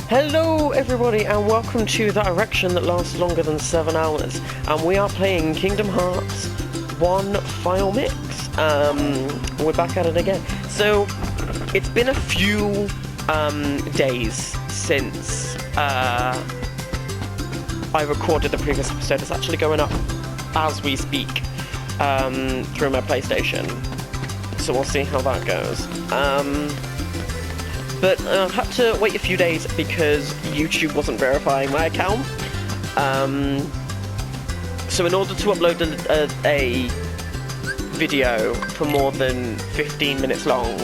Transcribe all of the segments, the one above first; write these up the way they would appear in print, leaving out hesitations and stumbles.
Hello everybody and welcome to the direction that lasts longer than 7 hours. And we are playing Kingdom Hearts 1 Final Mix. We're back at it again. So, it's been a few days since I recorded the previous episode. It's actually going up as we speak through my PlayStation. So we'll see how that goes. But I've had to wait a few days because YouTube wasn't verifying my account. So in order to upload a video for more than 15 minutes long,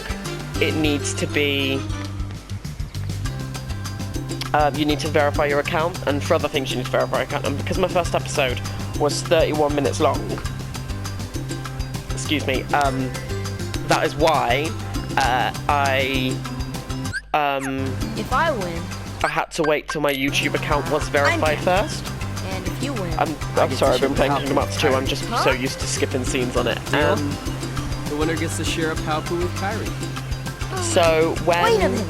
it needs to be... you need to verify your account, and for other things you need to verify your account. And because my first episode was 31 minutes long, excuse me, that is why if I win, I had to wait till my YouTube account was verified first. and if you win, I'm sorry, I've been playing Kingdom Hearts 2, I'm just so used to skipping scenes on it. The winner gets to share a Palpu with Kyrie. So when... wait a minute.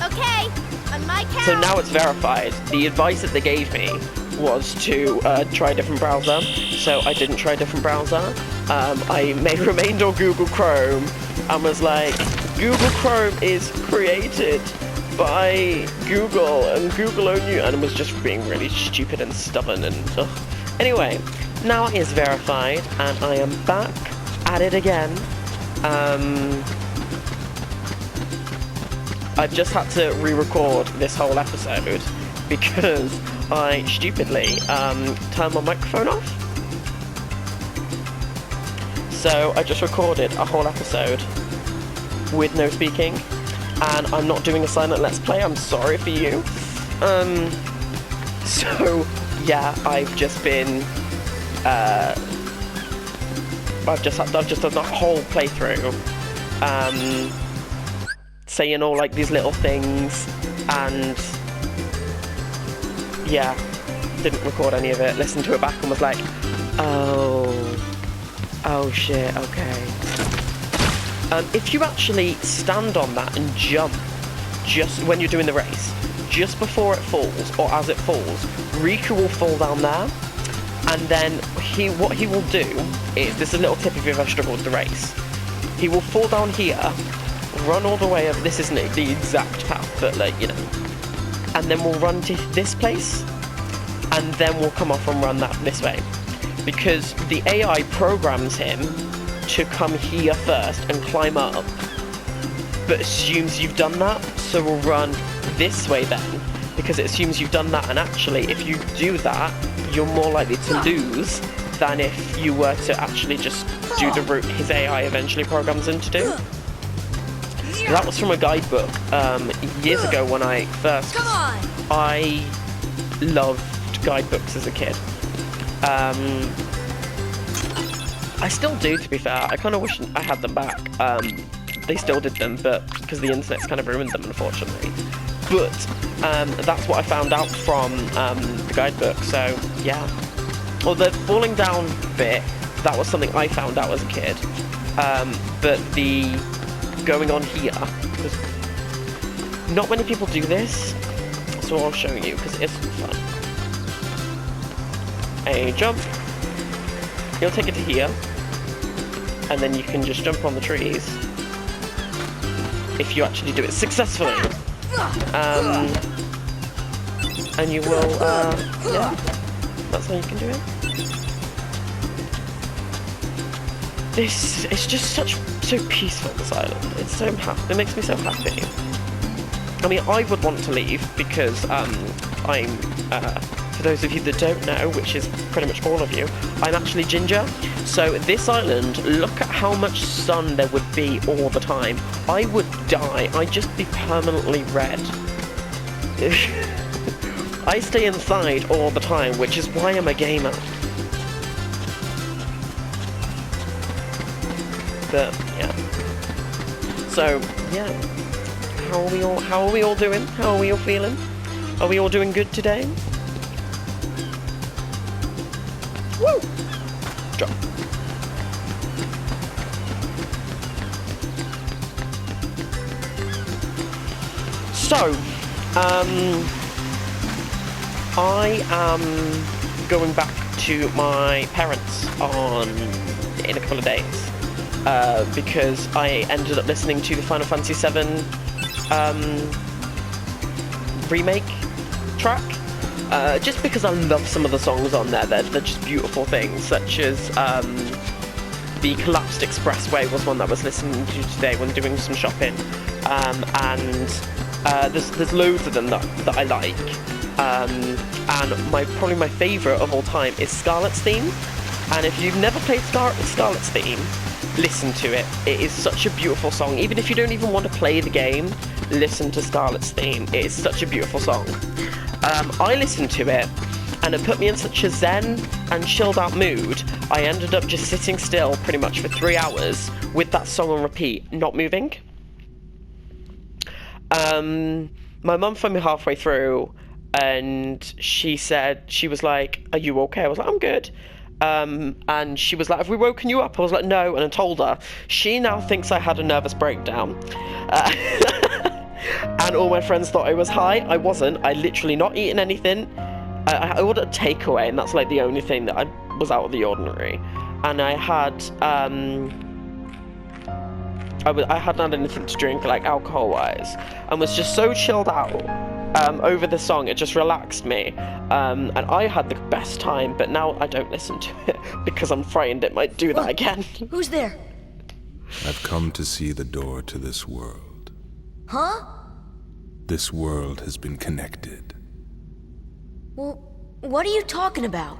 Okay, on my count. So now it's verified. The advice that they gave me was to try a different browser. So I didn't try a different browser. I remained on Google Chrome and was like, Google Chrome is created by Google and Google only, and was just being really stupid and stubborn and anyway, now it is verified and I am back at it again. I've just had to re-record this whole episode because I stupidly turned my microphone off. So I just recorded a whole episode with no speaking, and I'm not doing a silent let's play. I'm sorry for you. So yeah, I've just been I've just done the whole playthrough, saying all like these little things, and yeah, didn't record any of it. Listened to it back and was like, oh shit, okay. If you actually stand on that and jump just when you're doing the race, just before it falls, or as it falls, Riku will fall down there, and then what he will do is, this is a little tip if you've ever struggled with the race, he will fall down here, run all the way up, this isn't the exact path, but like, you know, and then we'll run to this place, and then we'll come off and run this way, because the AI programs him to come here first and climb up, but assumes you've done that, so we'll run this way then, because it assumes you've done that, and actually if you do that, you're more likely to lose than if you were to actually just do the route his AI eventually programs him to do. That was from a guidebook years ago when I first... I loved guidebooks as a kid. I still do, to be fair. I kind of wish I had them back. They still did them, but because the internet's kind of ruined them, unfortunately. But that's what I found out from the guidebook, so yeah. Well, the falling down bit, that was something I found out as a kid. But the going on here, because not many people do this, so I'll show you, because it's fun. A jump. You'll take it to here, and then you can just jump on the trees if you actually do it successfully. And you will, yeah, that's how you can do it. It's just so peaceful, this island. It's so happy. It makes me so happy. I mean, I would want to leave because I'm, for those of you that don't know, which is pretty much all of you, I'm actually ginger. So this island, look at how much sun there would be all the time. I would die. I'd just be permanently red. I stay inside all the time, which is why I'm a gamer. But yeah. So yeah. How are we all doing? How are we all feeling? Are we all doing good today? Woo! Drop. So, I am going back to my parents in a couple of days because I ended up listening to the Final Fantasy VII remake track. Just because I love some of the songs on there. They're just beautiful things, such as the Collapsed Expressway was one that I was listening to today when doing some shopping, and there's loads of them that I like, and probably my favourite of all time is Scarlet's Theme. And if you've never played Scarlet's Theme, listen to it. It is such a beautiful song. Even if you don't even want to play the game, listen to Scarlet's Theme. It is such a beautiful song. I listened to it, and it put me in such a zen and chilled out mood. I ended up just sitting still pretty much for 3 hours with that song on repeat, not moving. My mum phoned me halfway through, and she was like, "Are you okay?" I was like, "I'm good." And she was like, "Have we woken you up?" I was like, "No," and I told her. She now thinks I had a nervous breakdown. And all my friends thought I was high. I wasn't. I literally not eaten anything. I ordered a takeaway, and that's like the only thing that I was out of the ordinary. And I hadn't had anything to drink, like alcohol-wise, and was just so chilled out over the song. It just relaxed me, and I had the best time. But now I don't listen to it because I'm frightened it might do that again. Who's there? I've come to see the door to this world. Huh? This world has been connected. Well, what are you talking about?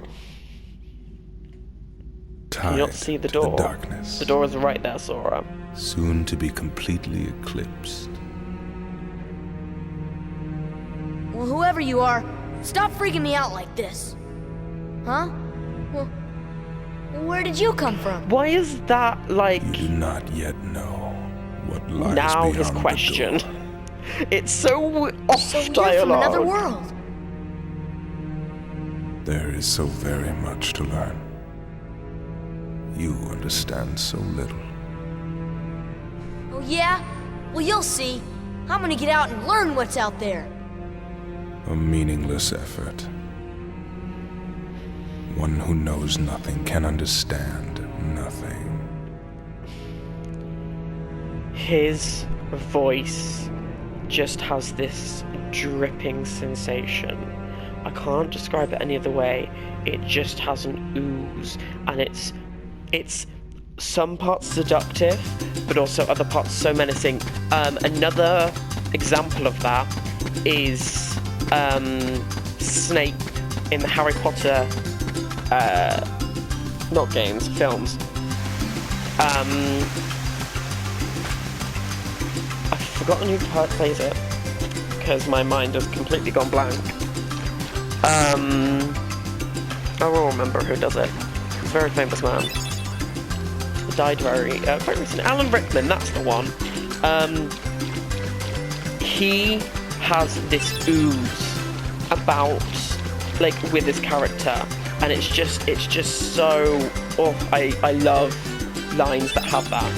Tied Can you not see the door? to the darkness. The door is right there, Sora. Soon to be completely eclipsed. Well, whoever you are, stop freaking me out like this. Huh? Well, where did you come from? Why is that like... You do not yet know what lies now beyond his question? the door. It's so off So you're dialogue. from another world. There is so very much to learn. You understand so little. Oh yeah? Well, you'll see. I'm gonna get out and learn what's out there. A meaningless effort. One who knows nothing can understand nothing. His voice just has this dripping sensation. I can't describe it any other way. It just has an ooze, and it's some parts seductive, but also other parts so menacing. Another example of that is Snape in the Harry Potter, not games, films. I've forgotten who plays it, because my mind has completely gone blank. I will remember who does it. He's a very famous man. He died very recently. Alan Rickman, that's the one. He has this ooze about, like, with his character, and it's just so. Oh, I love lines that have that.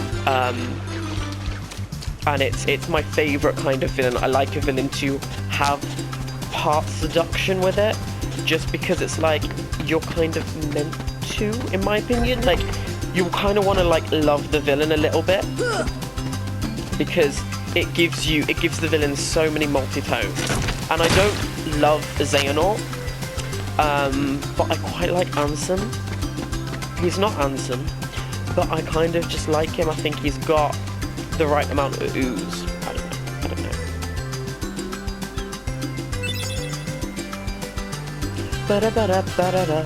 And it's my favourite kind of villain. I like a villain to have part seduction with it, just because it's like you're kind of meant to, in my opinion. Like, you kind of want to like love the villain a little bit, because it gives the villain so many multi-tones. And I don't love Xehanort, but I quite like Ansem. He's not Ansem, but I kind of just like him. I think he's got the right amount of ooze. I don't know. Ba-da-ba-da-ba-da-da.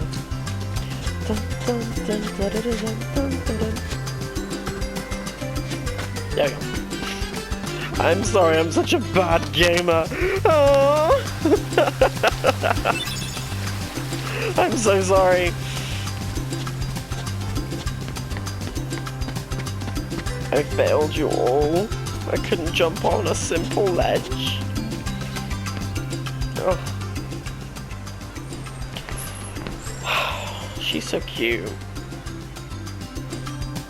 There we go. I'm sorry, I'm such a bad gamer. Oh. I'm so sorry. I failed you all. I couldn't jump on a simple ledge. Oh. She's so cute.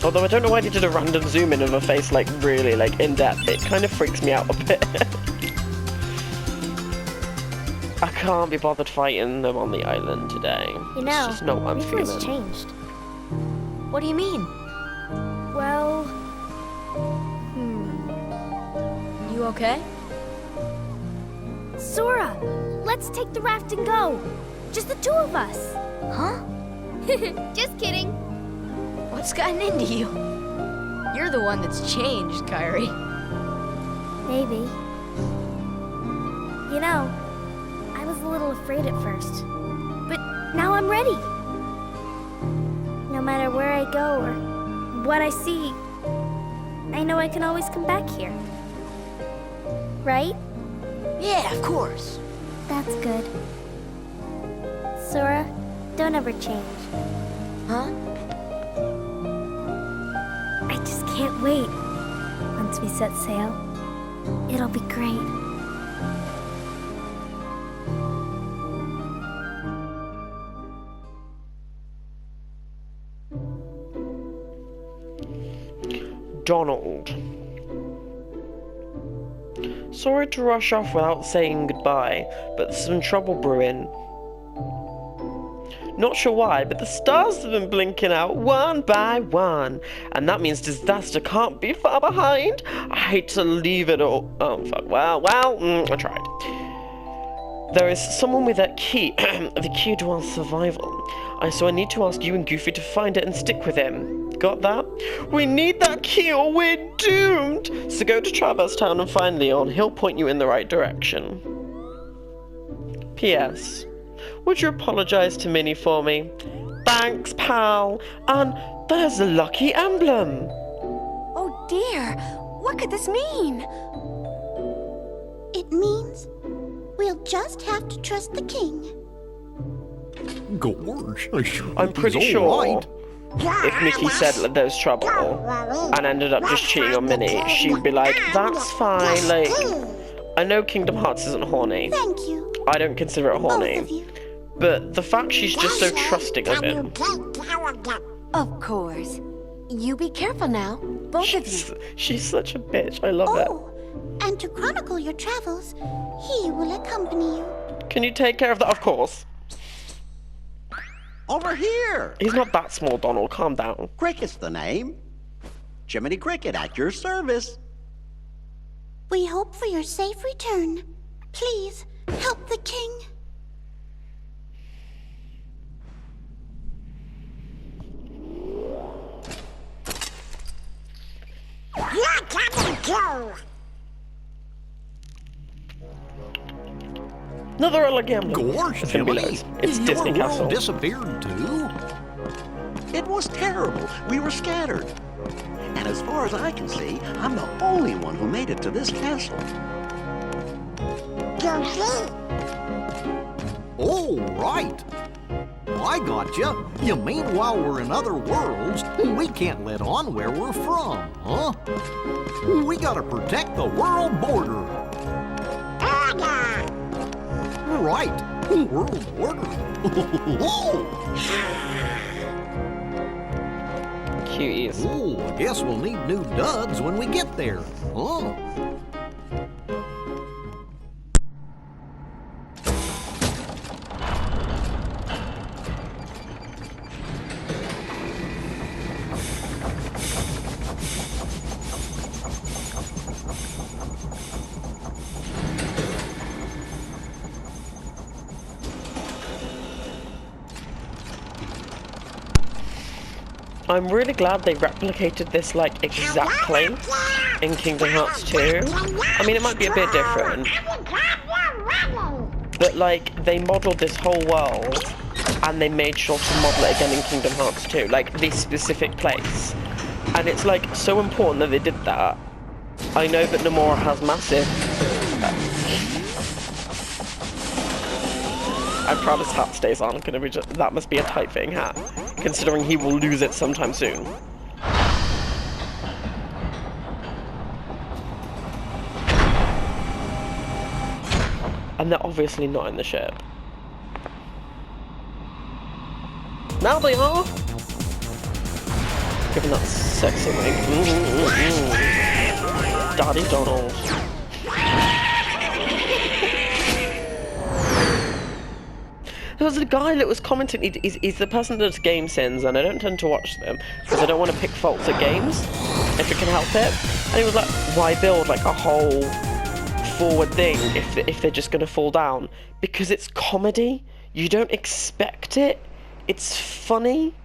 Although I don't know why they did a random zoom in of her face, like really, like in depth. It kind of freaks me out a bit. I can't be bothered fighting them on the island today. You know, it's just not what I'm Nicholas feeling. changed. What do you mean? Well, You okay? Sora, let's take the raft and go. Just the two of us. Huh? Just kidding. What's gotten into you? You're the one that's changed, Kyrie. Maybe. You know, I was a little afraid at first, but now I'm ready. No matter where I go or what I see, I know I can always come back here. Right? Yeah, of course. That's good. Sora, don't ever change. Huh? I just can't wait. Once we set sail, it'll be great. Donald. Sorry to rush off without saying goodbye, but there's some trouble brewing. Not sure why, but the stars have been blinking out one by one, and that means disaster can't be far behind. I hate to leave it all. Oh, fuck. Well, I tried. There is someone with that key, the key to our survival. So I need to ask you and Goofy to find it and stick with him. Got that? We need that key or we're doomed! So go to Traverse Town and find Leon. He'll point you in the right direction. P.S. Would you apologize to Minnie for me? Thanks, pal. And there's a lucky emblem. Oh dear, what could this mean? It means we'll just have to trust the king. Gorge, I sure I'm hope pretty he's sure all right. if Mickey said that there's trouble and ended up just cheating on Minnie, she'd be like, that's fine, like, I know Kingdom Hearts isn't horny. Thank you, I don't consider it both horny. of you. But the fact she's just so trusting of him. Of course. You be careful now, both of you. She's such a bitch. I love it. Oh, and to chronicle your travels, he will accompany you. Can you take care of that? Of course. Over here! He's not that small, Donald. Calm down. Cricket's the name. Jiminy Cricket at your service. We hope for your safe return. Please, help the king. You're coming too! Another Elegant. Gorge, It's gonna be Jiminy, nice. It's your Disney world Castle. disappeared too? It was terrible. We were scattered. And as far as I can see, I'm the only one who made it to this castle. Oh, right. I gotcha. You mean while we're in other worlds, we can't let on where we're from, huh? We gotta protect the world border. Order! Right. World border. Cuties. Oh, I guess we'll need new duds when we get there, huh? I'm really glad they replicated this, like, exactly in Kingdom Hearts 2. I mean, it might be a bit different, but, like, they modeled this whole world, and they made sure to model it again in Kingdom Hearts 2, like, this specific place. And it's, like, so important that they did that. I know that Nomura has massive... I'm proud his hat stays on. That must be a tight-fitting hat, considering he will lose it sometime soon. And they're obviously not in the ship. Now they are! Given that sexy wink. Daddy Donald. There was a guy that was commenting. He's the person that does Game Sins, and I don't tend to watch them because I don't want to pick faults at games if it can help it. And he was like, "Why build like a whole forward thing if they're just gonna fall down? Because it's comedy. You don't expect it. It's funny.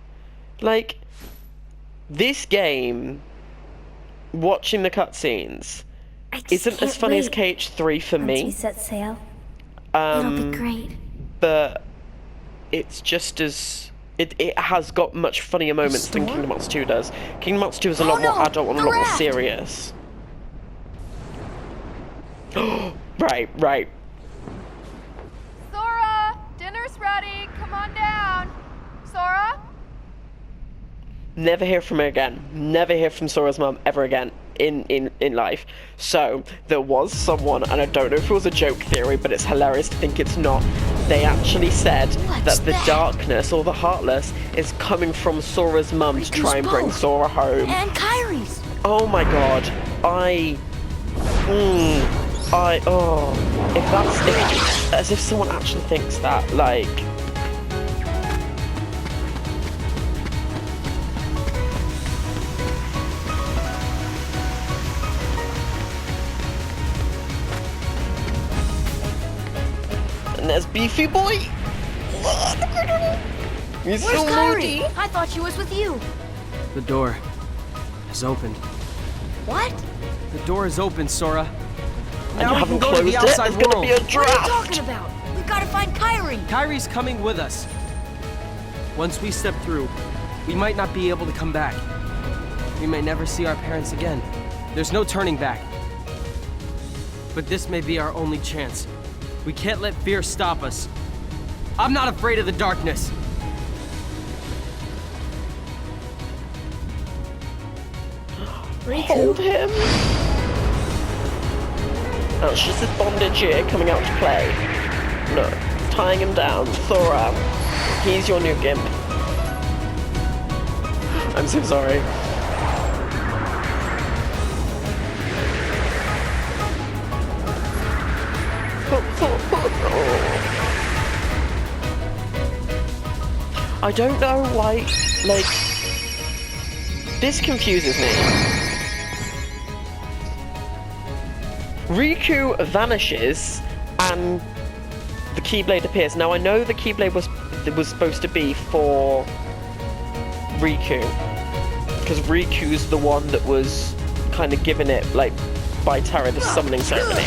Like this game, watching the cutscenes isn't as funny as KH3 for me. Once we set sail, it'll be great. But it's just as it has got much funnier moments than Kingdom Hearts 2 does. Kingdom Hearts 2 is a lot more adult and a lot more serious. Right. Sora, dinner's ready. Come on down. Sora? Never hear from her again. Never hear from Sora's mum ever again in life. So there was someone, and I don't know if it was a joke theory, but it's hilarious to think it's not. They actually said that the darkness or the Heartless is coming from Sora's mum to try and bring Sora home. And Kairi's. Oh my god. If as if someone actually thinks that, like. And there's Beefy Boy. He's Where's so Kairi? moody. I thought she was with you. The door is open. What? The door is open, Sora. And Now you we haven't can go to closed the it. outside There's gonna world. be a What are you draft. talking about? We've got to find Kairi. Kairi's coming with us. Once we step through, we might not be able to come back. We may never see our parents again. There's no turning back. But this may be our only chance. We can't let fear stop us. I'm not afraid of the darkness. Hold him. Oh, it's just this bondage here coming out to play. No, tying him down. Sora, he's your new gimp. I'm so sorry. I don't know why, like, this confuses me. Riku vanishes and the Keyblade appears. Now I know the Keyblade was supposed to be for Riku, because Riku's the one that was kind of given it, like, by Terra, the summoning ceremony.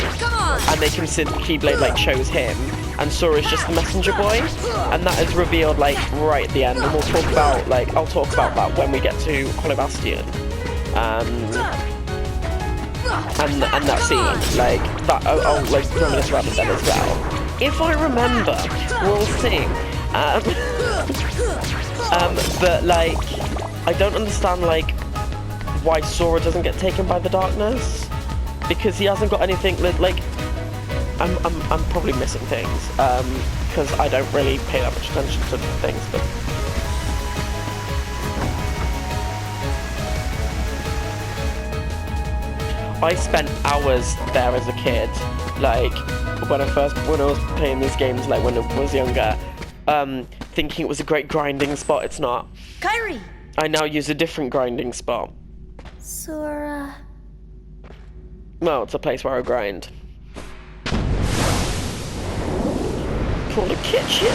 And they consider Keyblade, like, chose him, and Sora's just the messenger boy, and that is revealed, like, right at the end, and we'll talk about, like, I'll talk about that when we get to Hollow Bastion. And that scene, like, that, I'll like, reminisce around them as well. If I remember, we'll see. But, like, I don't understand, like, why Sora doesn't get taken by the darkness. Because he hasn't got anything, like, I'm probably missing things, because I don't really pay that much attention to things, but... I spent hours there as a kid, like, when I was playing these games, like, when I was younger, thinking it was a great grinding spot. It's not. Kairi! I now use a different grinding spot. Sora... Well, it's a place where I grind. Called a kitchen.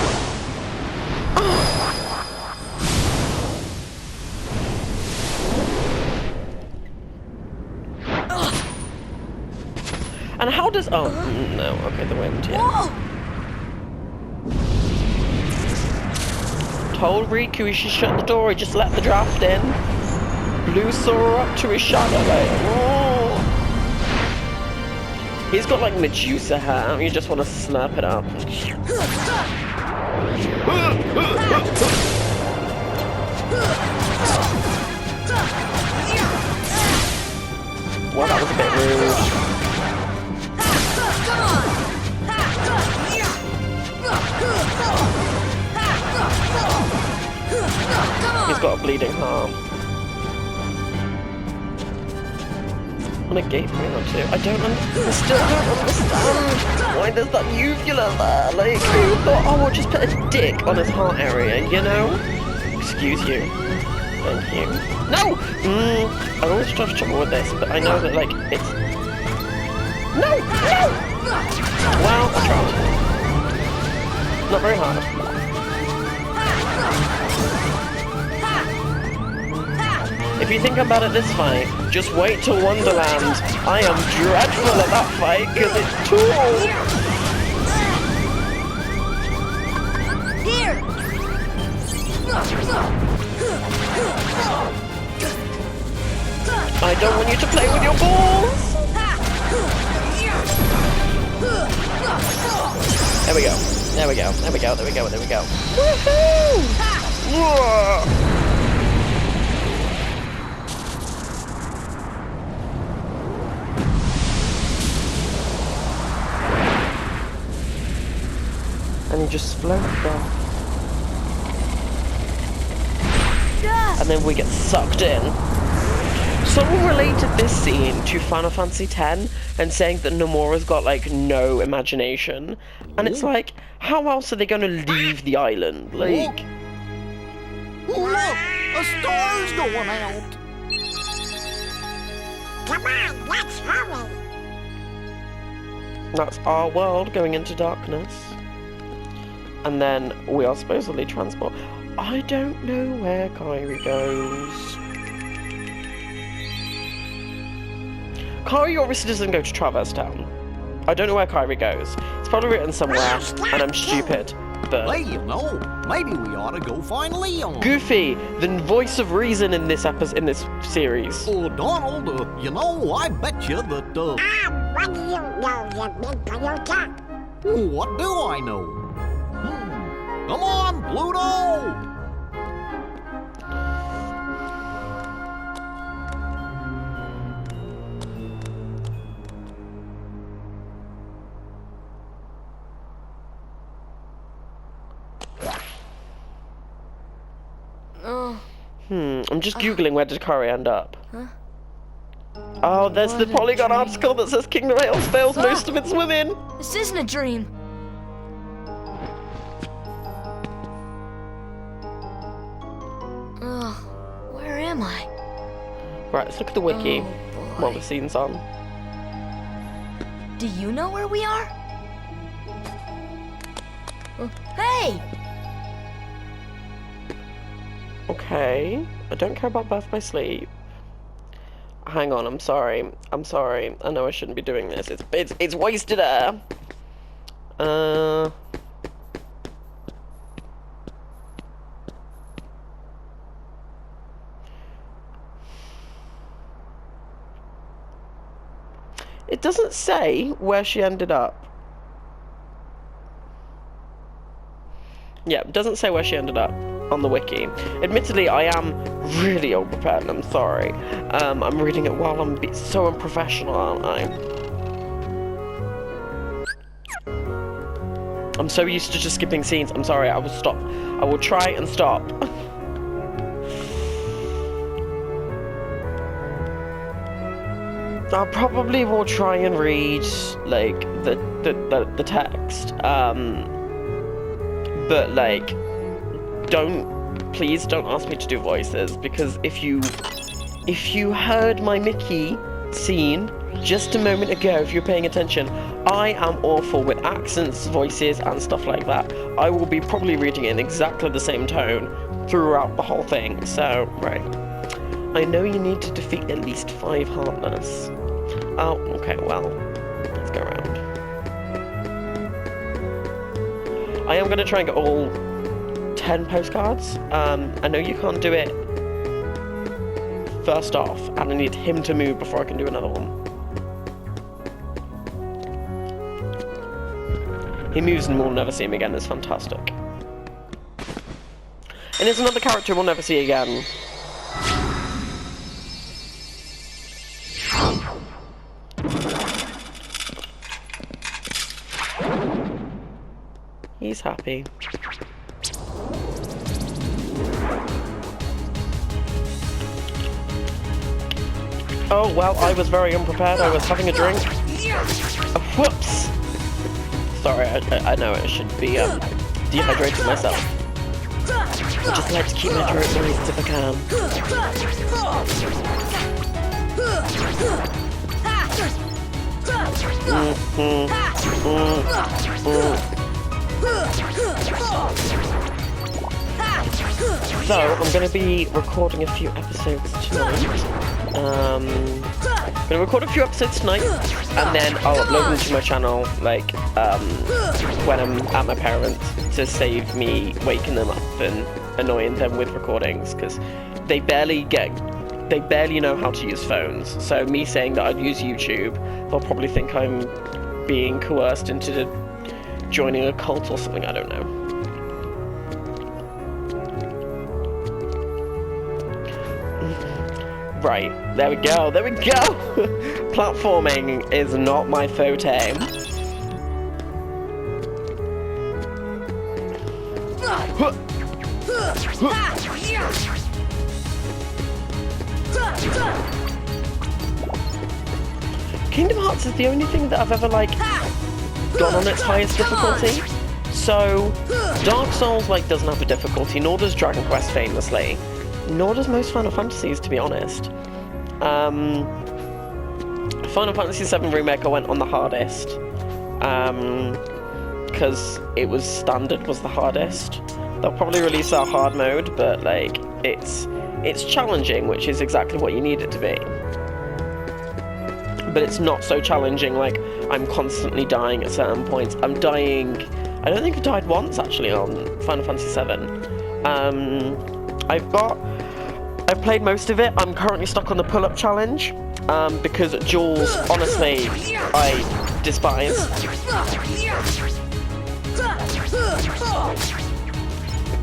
And how does... Oh, no. Okay, the wind, yeah. Whoa! Told Riku he should shut the door. He just let the draft in. Blew Sora up to his shadow, like... Whoa. He's got, like, Medusa hair. You just want to slurp it up. Well, that was a bit rude. He's got a bleeding heart. negate me onto. I still don't understand why there's that uvula there. Like, I thought, oh, we'll just put a dick on his heart area, you know? Excuse you. Thank you. No! I always try to trouble with this, but I know that, like, it's... No! No! Well, I tried. Not very hard. If you think I'm bad at this fight, just wait till Wonderland. I am dreadful at that fight because it's too... Here! I don't want you to play with your balls! There we go. There we go. There we go. There we go. There we go. Woohoo! Whoa! And he just floats off. And then we get sucked in. Someone related this scene to Final Fantasy X and saying that Nomura's got like no imagination. And it's like, how else are they going to leave the island? Like... Look! A star's going out! Come on, let's hurry. That's our world going into darkness. And then we are supposedly transport. I don't know where Kairi goes. Kairi obviously doesn't go to Traverse Town. I don't know where Kairi goes. It's probably written somewhere, and I'm stupid. But Hey, you know, maybe we ought to go find Leon. Goofy, the voice of reason in this series. Oh, Donald, you know, I bet you that, What do you know, you big Toyota? What do I know? Come on, Pluto! I'm just googling where did Kairi end up. Huh? Oh, there's the Polygon article that says Kingdom Hearts fails most of its women. This isn't a dream. Where am I? Right, let's look at the wiki while the scene's on. Do you know where we are? Hey! Okay, I don't care about Birth by Sleep. Hang on, I'm sorry. I'm sorry. I know I shouldn't be doing this. It's wasted air. It doesn't say where she ended up. Yeah, it doesn't say where she ended up on the wiki. Admittedly, I am really ill-prepared and I'm sorry. I'm reading it while I'm so unprofessional, aren't I? I'm so used to just skipping scenes. I'm sorry, I will stop. I will try and stop. I probably will try and read, like, the text. But, like, please don't ask me to do voices, because if you heard my Mickey scene just a moment ago, if you're paying attention, I am awful with accents, voices, and stuff like that. I will be probably reading it in exactly the same tone throughout the whole thing, so, right. I know you need to defeat at least 5 Heartless. Oh, okay, well, let's go around. I am going to try and get all 10 postcards. I know you can't do it first off, and I need him to move before I can do another one. He moves and we'll never see him again. It's fantastic. And there's another character we'll never see again. He's happy. Oh, well, I was very unprepared. I was having a drink. Whoops! Sorry, I know I should be dehydrating myself. I just like to keep my throat moist if I can. So, I'm going to be recording a few episodes tonight. I'm going to record a few episodes tonight, and then I'll upload them to my channel, like, when I'm at my parents', to save me waking them up and annoying them with recordings, because they barely know how to use phones. So me saying that I'd use YouTube, they'll probably think I'm being coerced into joining a cult or something, I don't know. Right, there we go, there we go! Platforming is not my forte. Kingdom Hearts is the only thing that I've ever, like, gone on its highest difficulty. So, Dark Souls, like, doesn't have a difficulty, nor does Dragon Quest famously. Nor does most Final Fantasies, to be honest. Final Fantasy VII Remake I went on the hardest. Because it was standard was the hardest. They'll probably release our hard mode, but like it's challenging, which is exactly what you need it to be. But it's not so challenging, like I'm constantly dying at certain points. I'm dying, I don't think I've died once actually on Final Fantasy VII. I've played most of it. I'm currently stuck on the pull-up challenge, because Jules, honestly, I despise.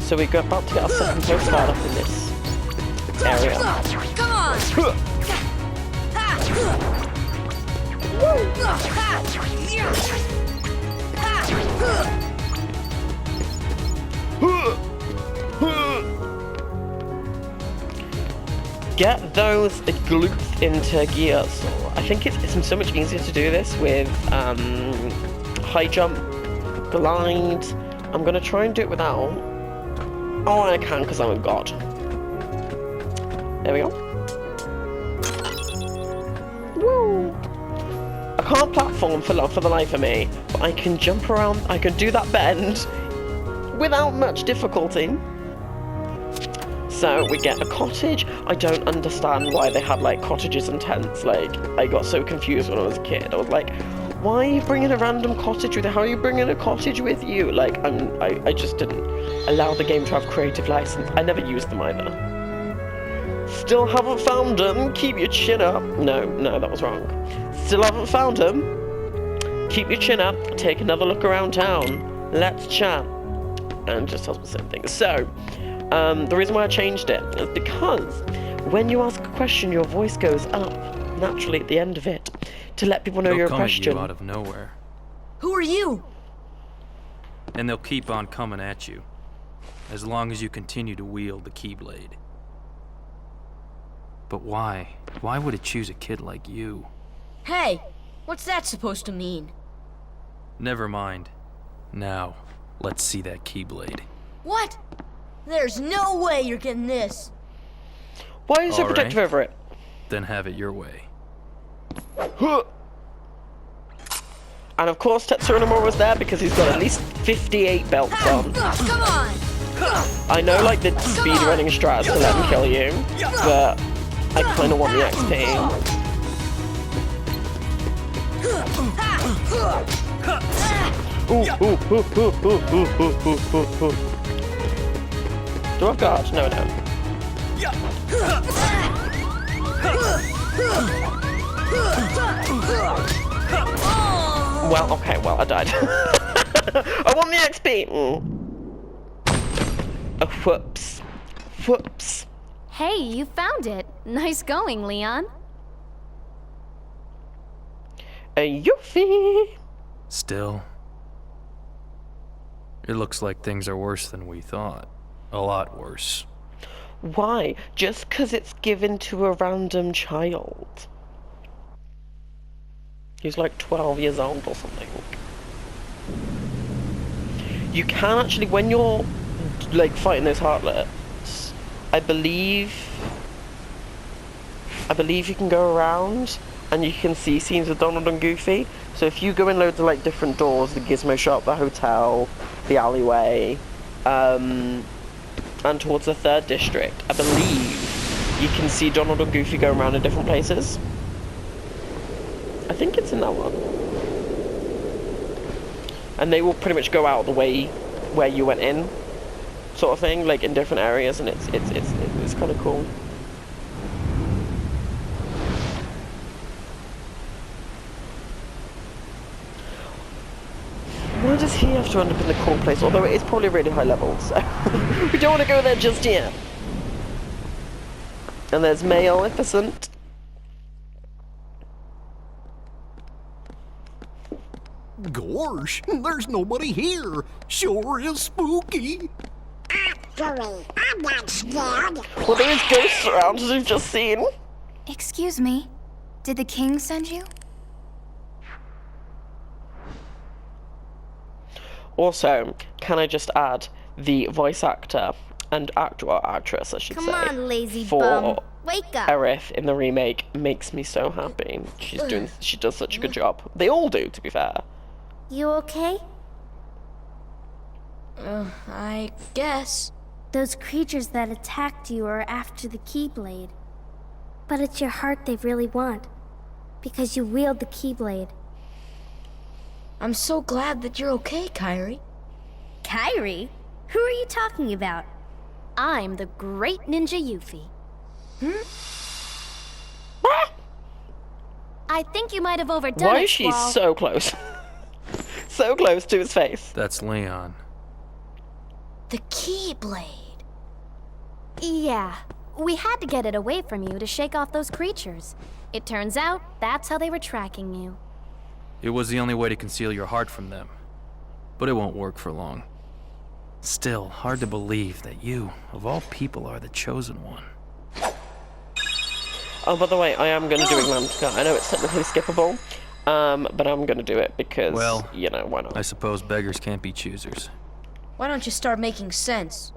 So we're about to get our second postcard up in this area. Come on! Get those glutes into gear. So I think it's so much easier to do this with high jump, glide. I'm gonna try and do it without. Oh, I can because I'm a god. There we go. Woo! I can't platform for the life of me, but I can jump around. I can do that bend without much difficulty. So we get a cottage. I don't understand why they had like cottages and tents. Like I got so confused when I was a kid. I was like, why are you bringing a random cottage with you? How are you bringing a cottage with you? Like I just didn't allow the game to have creative license. I never used them either. Still haven't found them. Keep your chin up. No, that was wrong. Still haven't found them. Keep your chin up. Take another look around town. Let's chat. And just tells me the same thing. So. The reason why I changed it is because when you ask a question, your voice goes up naturally at the end of it to let people know your question. They'll come at you out of nowhere. Who are you? And they'll keep on coming at you, as long as you continue to wield the Keyblade. But why? Why would it choose a kid like you? Hey, what's that supposed to mean? Never mind. Now, let's see that Keyblade. What? There's no way you're getting this. Why are you so protective over it? Then have it your way. And of course Tetsuya Nomura was there because he's got at least 58 belts on. Come on! I know like the speed running strat to let him kill you, but I kinda want the XP. Do I have guards? No, I don't. Well, okay, well, I died. I want the XP! Oh, whoops. Whoops. Hey, you found it. Nice going, Leon. Yuffie! Still, it looks like things are worse than we thought. A lot worse. Why? Just because it's given to a random child? He's like 12 years old or something. You can actually, when you're like fighting those Heartless, I believe you can go around and you can see scenes with Donald and Goofy. So if you go in loads of like different doors, the Gizmo shop, the hotel, the alleyway, and towards the 3rd district, I believe you can see Donald and Goofy go around in different places. I think it's in that one. And they will pretty much go out the way where you went in, sort of thing, like in different areas, and it's kind of cool. Why does he have to end up in the cool place? Although it is probably really high level, so we don't want to go there just yet. And there's Maleficent. Gosh, there's nobody here. Sure is spooky. Actually, I'm not scared. Well, there is ghosts around, as we've just seen. Excuse me. Did the king send you? Also, can I just add, the voice actor and actor or actress, I should Come say, on, lazy for bum. Wake up. Aerith in the remake makes me so happy. She does such a good job. They all do, to be fair. You okay? I guess. Those creatures that attacked you are after the Keyblade. But it's your heart they really want. Because you wield the Keyblade. I'm so glad that you're okay, Kairi. Kairi? Who are you talking about? I'm the great ninja Yuffie. I think you might have overdone it, Why is she Squall. so close? So close to his face. That's Leon. The Keyblade. Yeah, we had to get it away from you to shake off those creatures. It turns out that's how they were tracking you. It was the only way to conceal your heart from them. But it won't work for long. Still, hard to believe that you, of all people, are the chosen one. Oh, by the way, I am going to do Atlantica. I know it's technically skippable, but I'm going to do it because, well, you know, why not? I suppose beggars can't be choosers. Why don't you start making sense?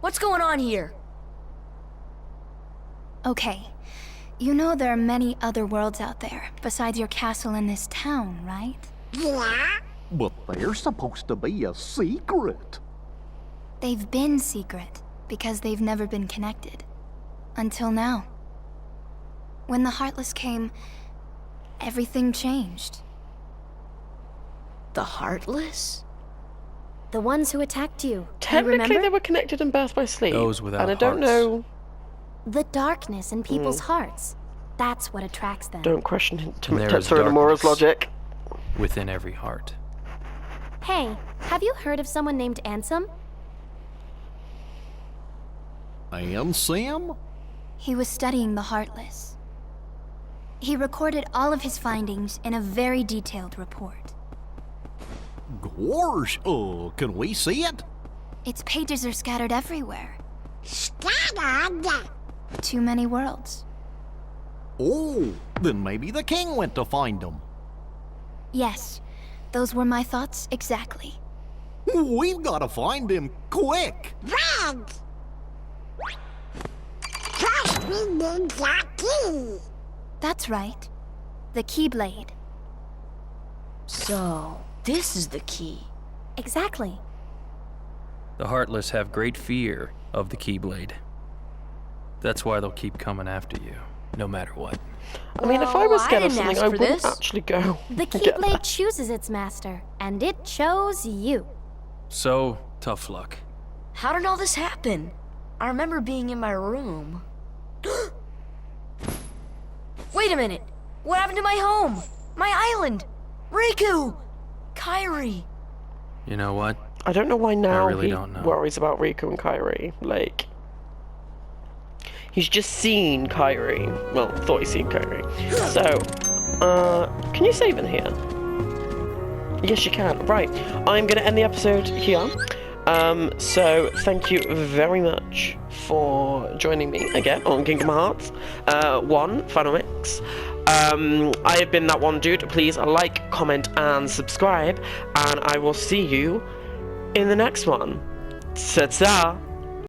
What's going on here? Okay. You know there are many other worlds out there, besides your castle in this town, right? Yeah? But they're supposed to be a secret. They've been secret, because they've never been connected. Until now. When the Heartless came, everything changed. The Heartless? The ones who attacked you. Technically, remember? they were connected in Birth by Sleep. Those without and I don't hearts. know. The darkness in people's hearts. That's what attracts them. Don't question And there is Tsurunomura's darkness logic. within every heart. Hey, have you heard of someone named Ansem? And Sam? He was studying the Heartless. He recorded all of his findings in a very detailed report. Gosh, can we see it? Its pages are scattered everywhere. Scattered? Too many worlds. Oh, then maybe the king went to find them. Yes, those were my thoughts exactly. We've got to find him quick. Red! First we need the key. That's right. The Keyblade. So, this is the key. Exactly. The Heartless have great fear of the Keyblade. That's why they'll keep coming after you, no matter what. I mean, if I was Well, scared I of didn't something, ask I for wouldn't this. actually go. The get Keyblade that. chooses its master, and it chose you. So, tough luck. How did all this happen? I remember being in my room. Wait a minute! What happened to my home? My island? Riku! Kairi! You know what? I don't know why now really he don't know. worries about Riku and Kairi. Like, he's just seen Kairi. Well, thought he's seen Kairi. So, can you save in here? Yes, you can. Right. I'm going to end the episode here. So, thank you very much for joining me again on Kingdom Hearts 1 Final Mix. I have been That One Dude. Please like, comment, and subscribe, and I will see you in the next one. Ta-ta!